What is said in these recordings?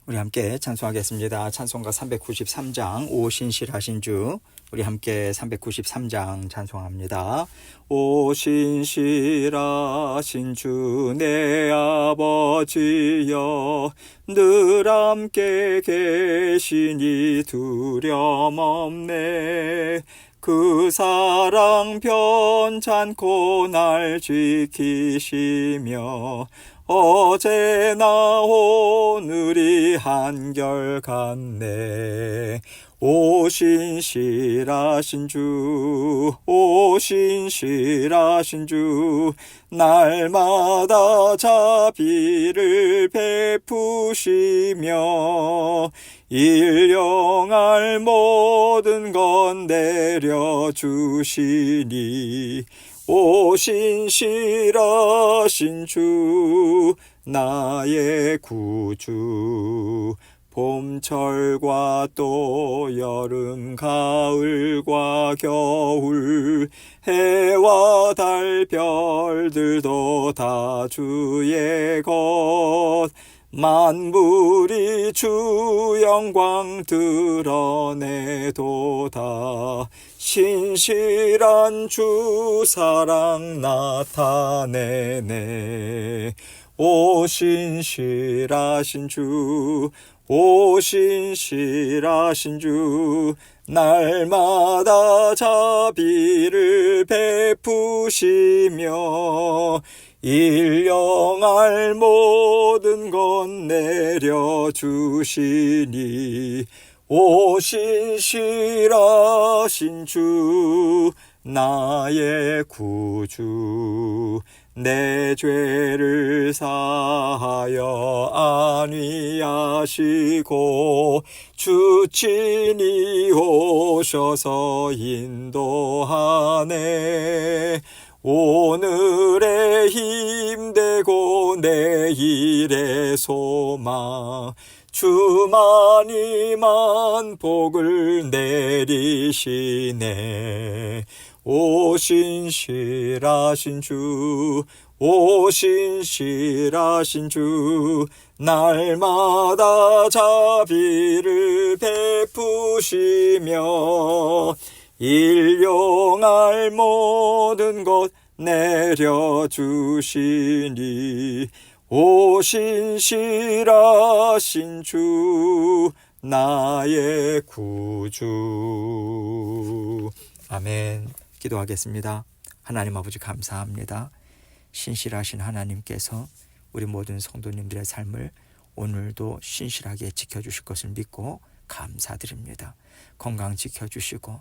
우리 함께 찬송하겠습니다. 찬송가 393장 오신실하신 주, 우리 함께 393장 찬송합니다. 오신실하신 주 내 아버지여, 늘 함께 계시니 두려움 없네. 그 사랑 변찮고 날 지키시며 어제나 오늘이 한결같네. 오신실하신 주, 오신실하신 주, 날마다 자비를 베푸시며 일용할 모든 건 내려주시니 오신실하신 주, 나의 구주. 봄철과 또 여름, 가을과 겨울, 해와 달, 별들도 다 주의 것. 만물이 주 영광 드러내도다. 신실한 주 사랑 나타내네. 오신실하신 주, 오신실하신 주, 날마다 자비를 베푸시며 일용할 모든 건 내려주시니 오신실하신 주, 나의 구주. 내 죄를 사하여 안위하시고 주 친히 오셔서 인도하네. 오늘의 힘되고 내일의 소망, 주만이만 복을 내리시네. 오신실하신 주, 오신실하신 주, 날마다 자비를 베푸시며 일용할 모든 것 내려주시니 오신실하신 주, 나의 구주. 아멘. 기도하겠습니다. 하나님 아버지 감사합니다. 신실하신 하나님께서 우리 모든 성도님들의 삶을 오늘도 신실하게 지켜주실 것을 믿고 감사드립니다. 건강 지켜주시고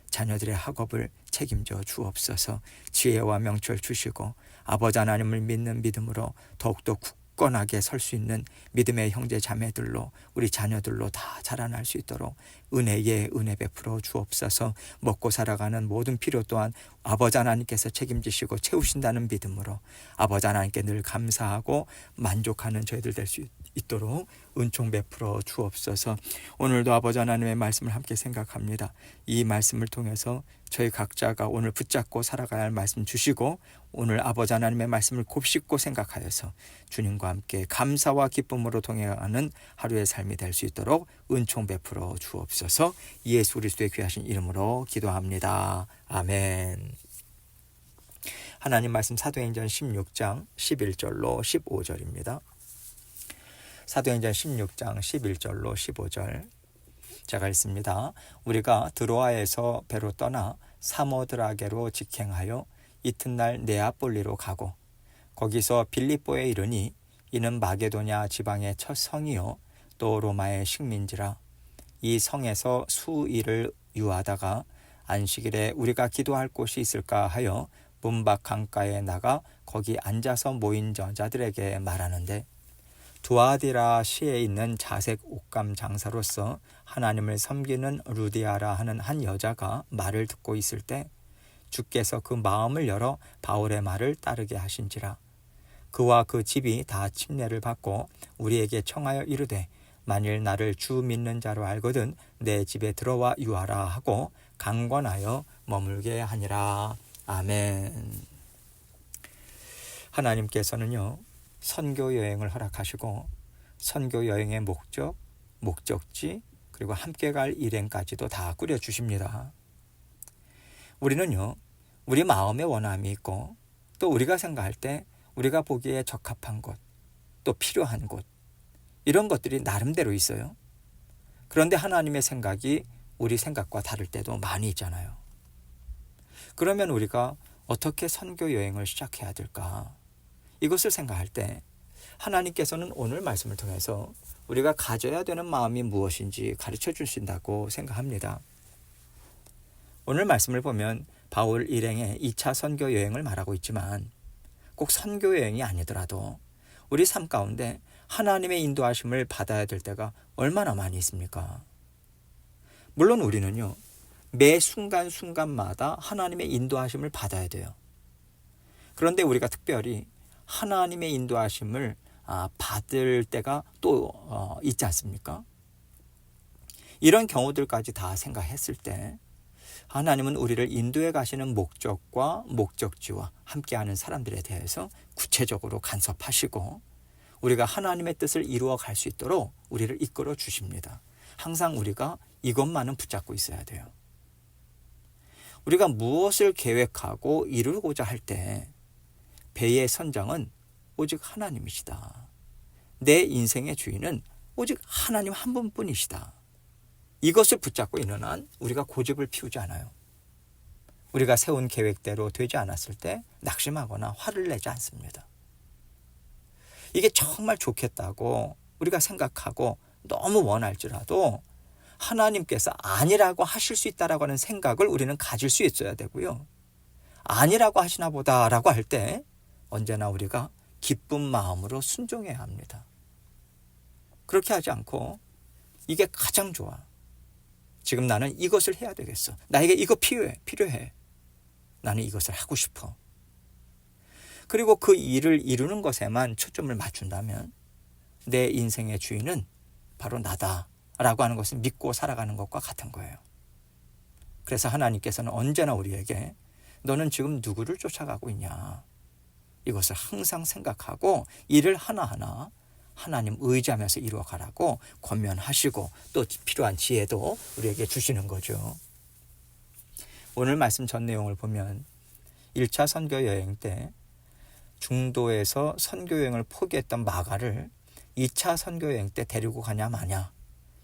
자녀들의 학업을 책임져 주옵소서. 지혜와 명철 주시고 아버지 하나님을 믿는 믿음으로 더욱더 굳건하게 설 수 있는 믿음의 형제 자매들로 우리 자녀들로 다 자라날 수 있도록 은혜에 은혜 베풀어 주옵소서. 먹고 살아가는 모든 필요 또한 아버지 하나님께서 책임지시고 채우신다는 믿음으로 아버지 하나님께 늘 감사하고 만족하는 저희들 될 수 있도록 은총 베풀어 주옵소서. 오늘도 아버지 하나님의 말씀을 함께 생각합니다. 이 말씀을 통해서 저희 각자가 오늘 붙잡고 살아가야 할 말씀 주시고 오늘 아버지 하나님의 말씀을 곱씹고 생각하여서 주님과 함께 감사와 기쁨으로 동행하는 하루의 삶이 될 수 있도록 은총 베풀어 주옵소서. 예수 그리스도의 귀하신 이름으로 기도합니다. 아멘. 하나님 말씀 사도행전 16장 11절로 15절입니다. 사도행전 16장 11절로 15절 제가 읽습니다. 우리가 드로아에서 배로 떠나 사모드라게로 직행하여 이튿날 네아폴리로 가고 거기서 빌립보에 이르니 이는 마게도냐 지방의 첫 성이요 또 로마의 식민지라. 이 성에서 수일을 유하다가 안식일에 우리가 기도할 곳이 있을까 하여 문밖 강가에 나가 거기 앉아서 모인 저자들에게 말하는데 두아디라 시에 있는 자색 옷감 장사로서 하나님을 섬기는 루디아라 하는 한 여자가 말을 듣고 있을 때 주께서 그 마음을 열어 바울의 말을 따르게 하신지라. 그와 그 집이 다 침례를 받고 우리에게 청하여 이르되 만일 나를 주 믿는 자로 알거든 내 집에 들어와 유하라 하고 강권하여 머물게 하니라. 아멘. 하나님께서는요 선교 여행을 허락하시고 선교 여행의 목적, 목적지, 그리고 함께 갈 일행까지도 다 꾸려주십니다. 우리는요, 우리 마음의 원함이 있고 또 우리가 생각할 때 우리가 보기에 적합한 곳, 또 필요한 곳, 이런 것들이 나름대로 있어요. 그런데 하나님의 생각이 우리 생각과 다를 때도 많이 있잖아요. 그러면 우리가 어떻게 선교 여행을 시작해야 될까? 이것을 생각할 때 하나님께서는 오늘 말씀을 통해서 우리가 가져야 되는 마음이 무엇인지 가르쳐 주신다고 생각합니다. 오늘 말씀을 보면 바울 일행의 2차 선교 여행을 말하고 있지만 꼭 선교 여행이 아니더라도 우리 삶 가운데 하나님의 인도하심을 받아야 될 때가 얼마나 많이 있습니까? 물론 우리는요, 매 순간순간마다 하나님의 인도하심을 받아야 돼요. 그런데 우리가 특별히 하나님의 인도하심을 받을 때가 또 있지 않습니까? 이런 경우들까지 다 생각했을 때 하나님은 우리를 인도해 가시는 목적과 목적지와 함께하는 사람들에 대해서 구체적으로 간섭하시고 우리가 하나님의 뜻을 이루어 갈 수 있도록 우리를 이끌어 주십니다. 항상 우리가 이것만은 붙잡고 있어야 돼요. 우리가 무엇을 계획하고 이루고자 할 때 배의 선장은 오직 하나님이시다. 내 인생의 주인은 오직 하나님 한 분뿐이시다. 이것을 붙잡고 있는 한 우리가 고집을 피우지 않아요. 우리가 세운 계획대로 되지 않았을 때 낙심하거나 화를 내지 않습니다. 이게 정말 좋겠다고 우리가 생각하고 너무 원할지라도 하나님께서 아니라고 하실 수 있다라고 하는 생각을 우리는 가질 수 있어야 되고요. 아니라고 하시나 보다라고 할 때 언제나 우리가 기쁜 마음으로 순종해야 합니다. 그렇게 하지 않고 이게 가장 좋아. 지금 나는 이것을 해야 되겠어. 나에게 이거 필요해. 나는 이것을 하고 싶어. 그리고 그 일을 이루는 것에만 초점을 맞춘다면 내 인생의 주인은 바로 나다라고 하는 것을 믿고 살아가는 것과 같은 거예요. 그래서 하나님께서는 언제나 우리에게 너는 지금 누구를 쫓아가고 있냐. 이것을 항상 생각하고 일을 하나하나 하나님 의지하면서 이루어가라고 권면하시고 또 필요한 지혜도 우리에게 주시는 거죠. 오늘 말씀 전 내용을 보면 1차 선교 여행 때 중도에서 선교 여행을 포기했던 마가를 2차 선교 여행 때 데리고 가냐 마냐,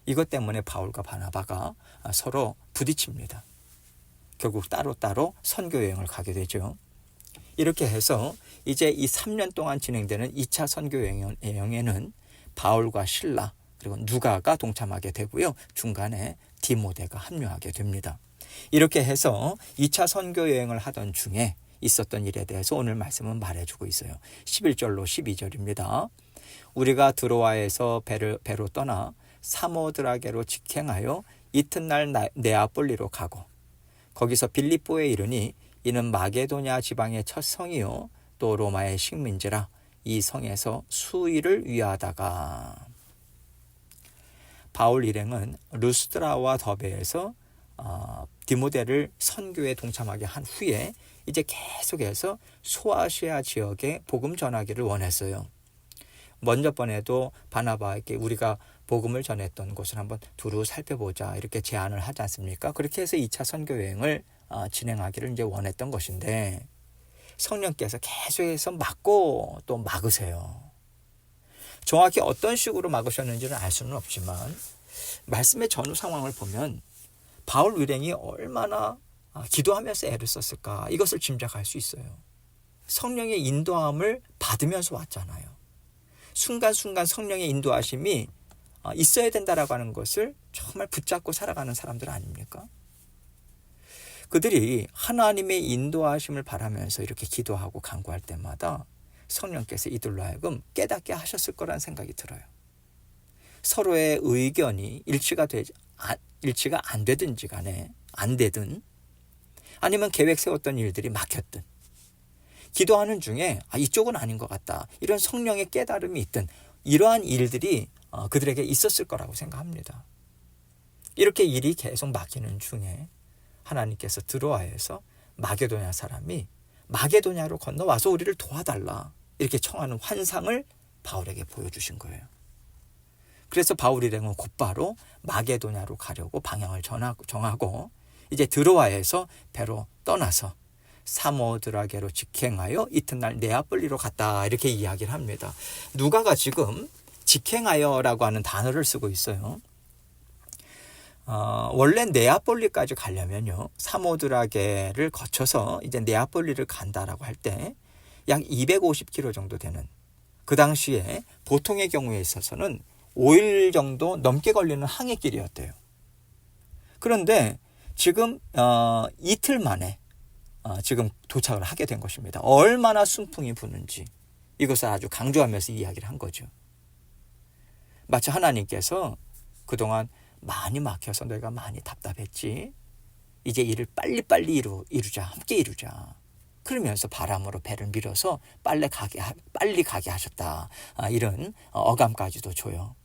이것 때문에 바울과 바나바가 서로 부딪힙니다. 결국 따로따로 선교 여행을 가게 되죠. 이렇게 해서 이제 이 3년 동안 진행되는 2차 선교 여행에는 바울과 실라 그리고 누가가 동참하게 되고요. 중간에 디모데가 합류하게 됩니다. 이렇게 해서 2차 선교 여행을 하던 중에 있었던 일에 대해서 오늘 말씀은 말해주고 있어요. 11절로 12절입니다. 우리가 드로아에서 배로 떠나 사모드라게로 직행하여 이튿날 네아폴리로 가고 거기서 빌립보에 이르니 이는 마게도냐 지방의 첫 성이요 또 로마의 식민지라 이 성에서 수일을 위하다가 바울 일행은 루스드라와 더베에서 디모데를 선교에 동참하게 한 후에 이제 계속해서 소아시아 지역에 복음 전하기를 원했어요. 먼저 번에도 바나바에게 우리가 복음을 전했던 곳을 한번 두루 살펴보자 이렇게 제안을 하지 않습니까? 그렇게 해서 2차 선교 여행을 진행하기를 이제 원했던 것인데 성령께서 계속해서 막고 또 막으세요. 정확히 어떤 식으로 막으셨는지는 알 수는 없지만 말씀의 전후 상황을 보면 바울 일행이 얼마나 기도하면서 애를 썼을까 이것을 짐작할 수 있어요. 성령의 인도함을 받으면서 왔잖아요. 순간순간 성령의 인도하심이 있어야 된다라고 하는 것을 정말 붙잡고 살아가는 사람들 아닙니까? 그들이 하나님의 인도하심을 바라면서 이렇게 기도하고 간구할 때마다 성령께서 이들로 하여금 깨닫게 하셨을 거라는 생각이 들어요. 서로의 의견이 일치가 안 되든지 간에 안 되든 아니면 계획 세웠던 일들이 막혔든 기도하는 중에 이쪽은 아닌 것 같다 이런 성령의 깨달음이 있든 이러한 일들이 그들에게 있었을 거라고 생각합니다. 이렇게 일이 계속 막히는 중에 하나님께서 드로아에서 마게도냐 사람이 마게도냐로 건너와서 우리를 도와달라 이렇게 청하는 환상을 바울에게 보여주신 거예요. 그래서 바울 일행은 곧바로 마게도냐로 가려고 방향을 정하고 이제 드로아에서 배로 떠나서 사모드라게로 직행하여 이튿날 네아폴리로 갔다, 이렇게 이야기를 합니다. 누가가 지금 직행하여라고 하는 단어를 쓰고 있어요. 원래 네아폴리까지 가려면요, 사모드라게를 거쳐서 이제 네아폴리를 간다라고 할 때 약 250km 정도 되는, 그 당시에 보통의 경우에 있어서는 5일 정도 넘게 걸리는 항해길이었대요. 그런데 지금 이틀 만에 지금 도착을 하게 된 것입니다. 얼마나 순풍이 부는지 이것을 아주 강조하면서 이야기를 한 거죠. 마치 하나님께서 그동안 많이 막혀서 너희가 많이 답답했지, 이제 일을 빨리빨리 이루자, 함께 이루자, 그러면서 바람으로 배를 밀어서 빨리 가게 하셨다, 이런 어감까지도 줘요.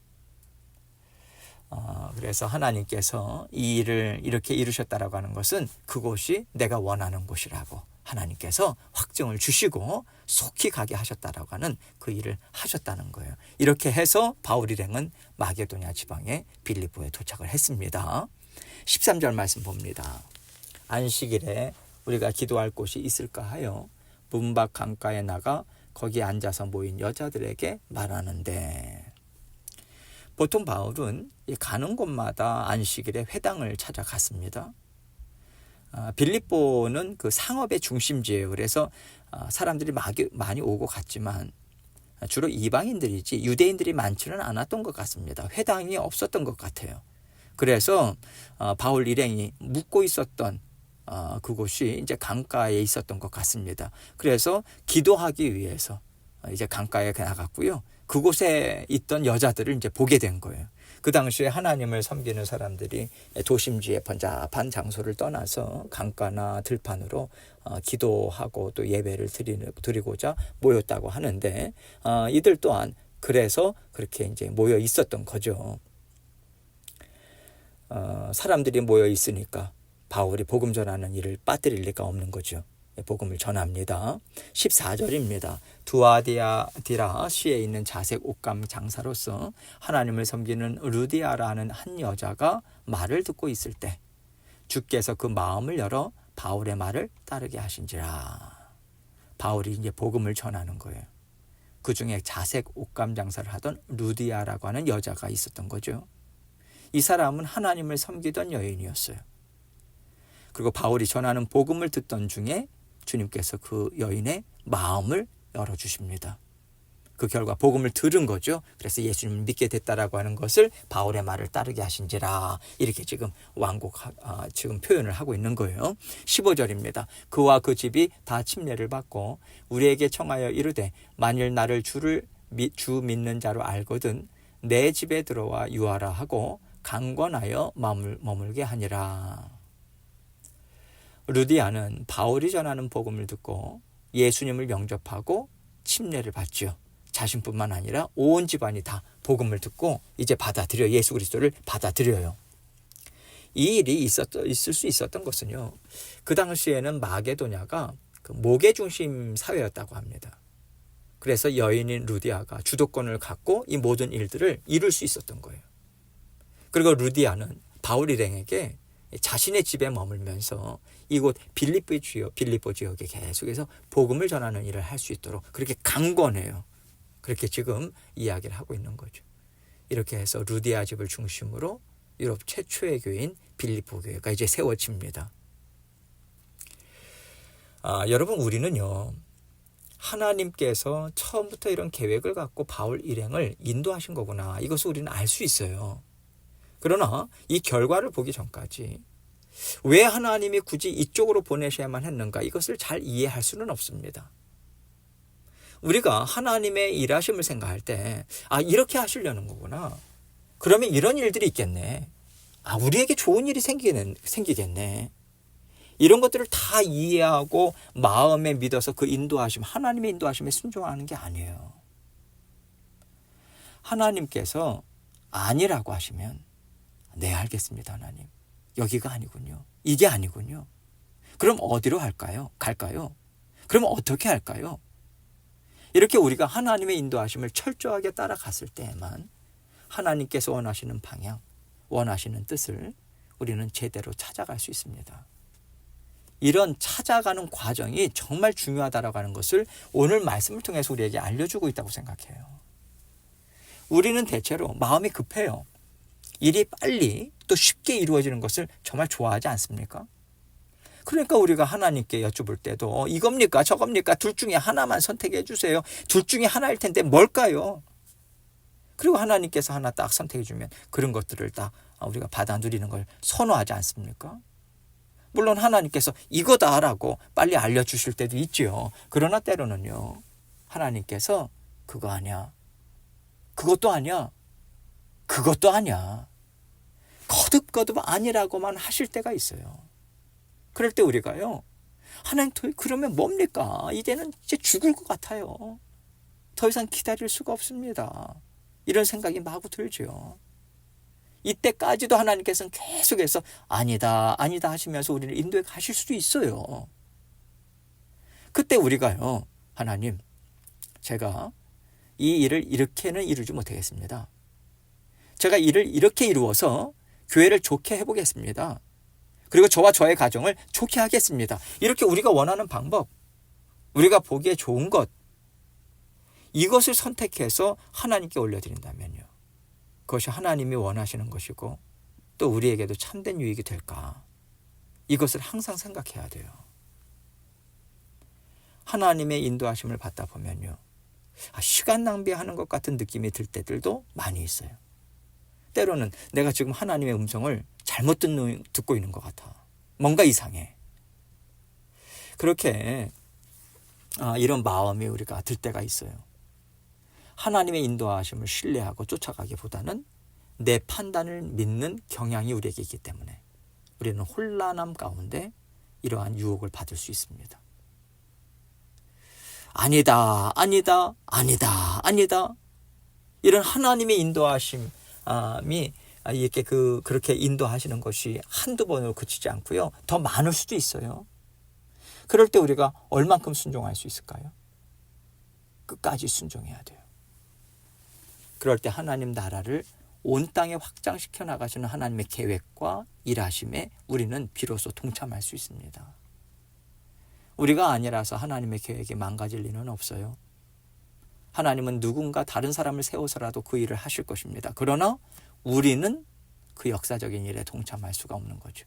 그래서 하나님께서 이 일을 이렇게 이루셨다라고 하는 것은 그곳이 내가 원하는 곳이라고 하나님께서 확증을 주시고 속히 가게 하셨다라고 하는 그 일을 하셨다는 거예요. 이렇게 해서 바울 일행은 마게도냐 지방의 빌립보에 도착을 했습니다. 13절 말씀 봅니다. 안식일에 우리가 기도할 곳이 있을까 하여 문밖 강가에 나가 거기에 앉아서 모인 여자들에게 말하는데, 보통 바울은 가는 곳마다 안식일에 회당을 찾아갔습니다. 빌립보는 그 상업의 중심지예요. 그래서 사람들이 많이 오고 갔지만 주로 이방인들이지 유대인들이 많지는 않았던 것 같습니다. 회당이 없었던 것 같아요. 그래서 바울 일행이 묵고 있었던 그곳이 이제 강가에 있었던 것 같습니다. 그래서 기도하기 위해서 이제 강가에 나갔고요. 그곳에 있던 여자들을 이제 보게 된 거예요. 그 당시에 하나님을 섬기는 사람들이 도심지의 번잡한 장소를 떠나서 강가나 들판으로 기도하고 또 예배를 드리고자 모였다고 하는데, 이들 또한 그래서 그렇게 이제 모여 있었던 거죠. 사람들이 모여 있으니까 바울이 복음 전하는 일을 빠뜨릴 리가 없는 거죠. 복음을 전합니다. 14절입니다. 두아디라 시에 있는 자색 옷감 장사로서 하나님을 섬기는 루디아라는 한 여자가 말을 듣고 있을 때 주께서 그 마음을 열어 바울의 말을 따르게 하신지라. 바울이 이제 복음을 전하는 거예요. 그 중에 자색 옷감 장사를 하던 루디아라고 하는 여자가 있었던 거죠. 이 사람은 하나님을 섬기던 여인이었어요. 그리고 바울이 전하는 복음을 듣던 중에 주님께서 그 여인의 마음을 열어주십니다. 그 결과 복음을 들은 거죠. 그래서 예수님을 믿게 됐다라고 하는 것을 바울의 말을 따르게 하신지라, 이렇게 지금 지금 표현을 하고 있는 거예요. 15절입니다. 그와 그 집이 다 침례를 받고 우리에게 청하여 이르되 만일 나를 주 믿는 자로 알거든 내 집에 들어와 유하라 하고 강권하여 머물게 하니라. 루디아는 바울이 전하는 복음을 듣고 예수님을 영접하고 침례를 받죠. 자신뿐만 아니라 온 집안이 다 복음을 듣고 이제 예수 그리스도를 받아들여요. 이 일이 있을 수 있었던 것은요, 그 당시에는 마게도냐가 그 목의 중심 사회였다고 합니다. 그래서 여인인 루디아가 주도권을 갖고 이 모든 일들을 이룰 수 있었던 거예요. 그리고 루디아는 바울 일행에게 자신의 집에 머물면서 이곳 빌립보 지역에 계속해서 복음을 전하는 일을 할 수 있도록 그렇게 강권해요. 그렇게 지금 이야기를 하고 있는 거죠. 이렇게 해서 루디아 집을 중심으로 유럽 최초의 교회인 빌립보 교회가 이제 세워집니다. 여러분, 우리는요, 하나님께서 처음부터 이런 계획을 갖고 바울 일행을 인도하신 거구나, 이것을 우리는 알 수 있어요. 그러나 이 결과를 보기 전까지 왜 하나님이 굳이 이쪽으로 보내셔야만 했는가, 이것을 잘 이해할 수는 없습니다. 우리가 하나님의 일하심을 생각할 때 이렇게 하시려는 거구나, 그러면 이런 일들이 있겠네, 우리에게 좋은 일이 생기겠네, 이런 것들을 다 이해하고 마음에 믿어서 그 인도하심, 하나님의 인도하심에 순종하는 게 아니에요. 하나님께서 아니라고 하시면 네, 알겠습니다, 하나님. 여기가 아니군요. 이게 아니군요. 그럼 어디로 갈까요? 그럼 어떻게 할까요? 이렇게 우리가 하나님의 인도하심을 철저하게 따라갔을 때에만 하나님께서 원하시는 방향, 원하시는 뜻을 우리는 제대로 찾아갈 수 있습니다. 이런 찾아가는 과정이 정말 중요하다라고 하는 것을 오늘 말씀을 통해서 우리에게 알려주고 있다고 생각해요. 우리는 대체로 마음이 급해요. 일이 빨리 또 쉽게 이루어지는 것을 정말 좋아하지 않습니까? 그러니까 우리가 하나님께 여쭤볼 때도 이겁니까 저겁니까 둘 중에 하나만 선택해 주세요. 둘 중에 하나일 텐데 뭘까요? 그리고 하나님께서 하나 딱 선택해 주면 그런 것들을 다 우리가 받아 누리는 걸 선호하지 않습니까? 물론 하나님께서 이거다라고 빨리 알려주실 때도 있죠. 그러나 때로는요, 하나님께서 그거 아니야, 그것도 아니야, 그것도 아니야, 거듭거듭 아니라고만 하실 때가 있어요. 그럴 때 우리가요, 하나님 그러면 뭡니까? 이제는 이제 죽을 것 같아요. 더 이상 기다릴 수가 없습니다. 이런 생각이 마구 들죠. 이때까지도 하나님께서는 계속해서 아니다 아니다 하시면서 우리를 인도해 가실 수도 있어요. 그때 우리가요, 하나님, 제가 이 일을 이렇게는 이루지 못하겠습니다. 제가 일을 이렇게 이루어서 교회를 좋게 해보겠습니다. 그리고 저와 저의 가정을 좋게 하겠습니다. 이렇게 우리가 원하는 방법, 우리가 보기에 좋은 것, 이것을 선택해서 하나님께 올려드린다면요, 그것이 하나님이 원하시는 것이고 또 우리에게도 참된 유익이 될까? 이것을 항상 생각해야 돼요. 하나님의 인도하심을 받다 보면요, 시간 낭비하는 것 같은 느낌이 들 때들도 많이 있어요. 때로는 내가 지금 하나님의 음성을 잘못 듣고 있는 것 같아. 뭔가 이상해. 그렇게 이런 마음이 우리가 들 때가 있어요. 하나님의 인도하심을 신뢰하고 쫓아가기보다는 내 판단을 믿는 경향이 우리에게 있기 때문에 우리는 혼란함 가운데 이러한 유혹을 받을 수 있습니다. 아니다, 아니다, 아니다, 아니다. 이런 하나님의 인도하심이 이렇게 그렇게 인도하시는 것이 한두 번으로 그치지 않고요, 더 많을 수도 있어요. 그럴 때 우리가 얼만큼 순종할 수 있을까요? 끝까지 순종해야 돼요. 그럴 때 하나님 나라를 온 땅에 확장시켜 나가시는 하나님의 계획과 일하심에 우리는 비로소 동참할 수 있습니다. 우리가 아니라서 하나님의 계획이 망가질 리는 없어요. 하나님은 누군가 다른 사람을 세워서라도 그 일을 하실 것입니다. 그러나 우리는 그 역사적인 일에 동참할 수가 없는 거죠.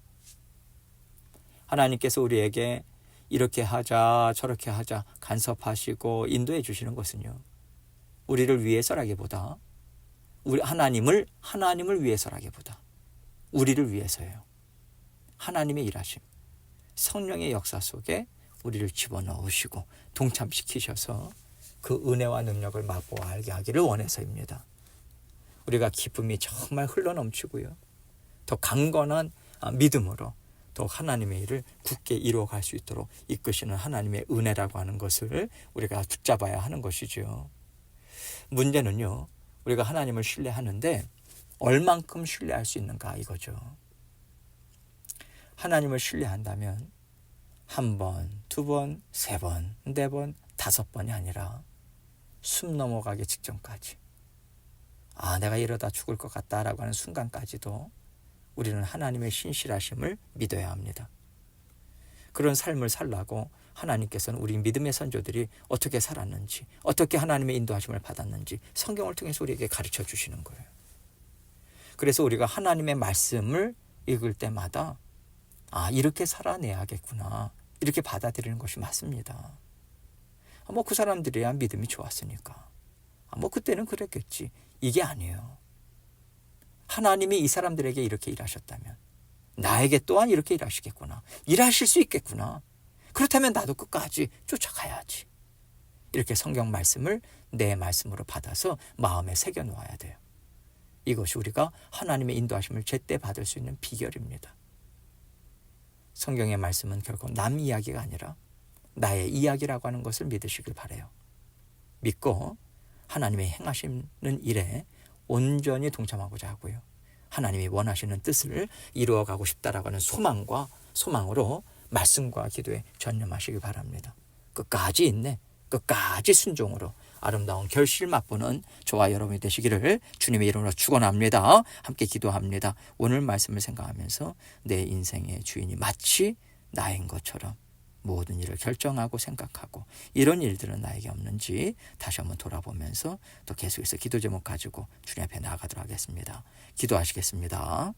하나님께서 우리에게 이렇게 하자 저렇게 하자 간섭하시고 인도해 주시는 것은요, 우리를 위해서라기보다 우리 하나님을 위해서라기보다 우리를 위해서예요. 하나님의 일하심, 성령의 역사 속에 우리를 집어넣으시고 동참시키셔서 그 은혜와 능력을 맛보아 알게 하기를 원해서입니다. 우리가 기쁨이 정말 흘러넘치고요, 더 강건한 믿음으로 더 하나님의 일을 굳게 이루어갈 수 있도록 이끄시는 하나님의 은혜라고 하는 것을 우리가 붙잡아야 하는 것이죠. 문제는요, 우리가 하나님을 신뢰하는데 얼만큼 신뢰할 수 있는가 이거죠. 하나님을 신뢰한다면 한 번, 두 번, 세 번, 네 번, 다섯 번이 아니라 숨 넘어가기 직전까지, 내가 이러다 죽을 것 같다라고 하는 순간까지도 우리는 하나님의 신실하심을 믿어야 합니다. 그런 삶을 살라고 하나님께서는 우리 믿음의 선조들이 어떻게 살았는지, 어떻게 하나님의 인도하심을 받았는지 성경을 통해서 우리에게 가르쳐 주시는 거예요. 그래서 우리가 하나님의 말씀을 읽을 때마다 이렇게 살아내야겠구나, 이렇게 받아들이는 것이 맞습니다. 그 사람들이야 믿음이 좋았으니까 그때는 그랬겠지, 이게 아니에요. 하나님이 이 사람들에게 이렇게 일하셨다면 나에게 또한 이렇게 일하시겠구나, 일하실 수 있겠구나, 그렇다면 나도 끝까지 쫓아가야지. 이렇게 성경 말씀을 내 말씀으로 받아서 마음에 새겨 놓아야 돼요. 이것이 우리가 하나님의 인도하심을 제때 받을 수 있는 비결입니다. 성경의 말씀은 결코 남 이야기가 아니라 나의 이야기라고 하는 것을 믿으시길 바라요. 믿고 하나님의 행하시는 일에 온전히 동참하고자 하고요, 하나님이 원하시는 뜻을 이루어가고 싶다라고 하는 소망으로 말씀과 기도에 전념하시기 바랍니다. 끝까지 인내, 끝까지 순종으로 아름다운 결실 맛보는 저와 여러분이 되시기를 주님의 이름으로 축원합니다. 함께 기도합니다. 오늘 말씀을 생각하면서 내 인생의 주인이 마치 나인 것처럼 모든 일을 결정하고 생각하고 이런 일들은 나에게 없는지 다시 한번 돌아보면서 또 계속해서 기도 제목 가지고 주님 앞에 나아가도록 하겠습니다. 기도하시겠습니다.